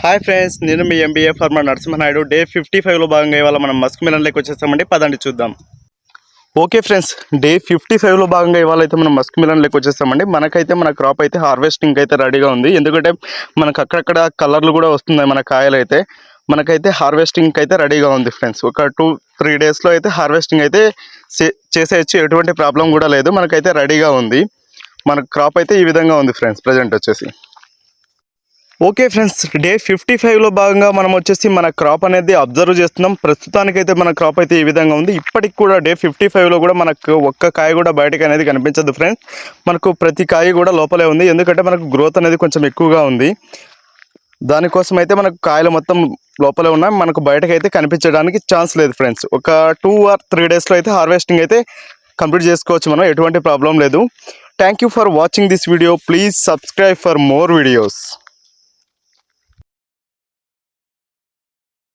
Hi friends, నేను మీ MBA farmer Narasimha Naidu. Day 55లో భాగంగా ఇవాళ మనం మస్క్ మిలన్ లెక్క వచ్చేస్తామండి. పదండి చూద్దాం. ఓకే ఫ్రెండ్స్, డే 55లో భాగంగా ఇవాళ అయితే మనం మస్క్ మిలన్ లెక్క వచ్చేస్తామండి. మనకైతే మన క్రాప్ అయితే హార్వెస్టింగ్ అయితే రెడీగా ఉంది. ఎందుకంటే మనకు అక్కడక్కడ కలర్లు కూడా వస్తున్నాయి. మన కాయలు అయితే మనకైతే హార్వెస్టింగ్ అయితే రెడీగా ఉంది ఫ్రెండ్స్. ఒక 2-3 డేస్లో అయితే హార్వెస్టింగ్ అయితే చేసేయచ్చు. ఎటువంటి ప్రాబ్లం కూడా లేదు. మనకైతే రెడీగా ఉంది. మన క్రాప్ అయితే ఈ విధంగా ఉంది ఫ్రెండ్స్ ప్రజెంట్ వచ్చేసి. ఓకే ఫ్రెండ్స్, డే 55లో భాగంగా మనం వచ్చేసి మన క్రాప్ అనేది అబ్జర్వ్ చేస్తున్నాం. ప్రస్తుతానికైతే మన క్రాప్ అయితే ఈ విధంగా ఉంది. ఇప్పటికి కూడా డే 55లో కూడా మనకు ఒక్క కాయ కూడా బయటకు అనేది కనిపించదు ఫ్రెండ్స్. మనకు ప్రతి కాయ కూడా లోపలే ఉంది. ఎందుకంటే మనకు గ్రోత్ అనేది కొంచెం ఎక్కువగా ఉంది. దానికోసం అయితే మనకు కాయలు మొత్తం లోపలే ఉన్నాయి. మనకు బయటకు అయితే కనిపించడానికి ఛాన్స్ లేదు ఫ్రెండ్స్. ఒక 2 or 3 డేస్లో అయితే హార్వెస్టింగ్ అయితే కంప్లీట్ చేసుకోవచ్చు మనం. ఎటువంటి ప్రాబ్లం లేదు. Thank you for watching this video. Please subscribe for more videos.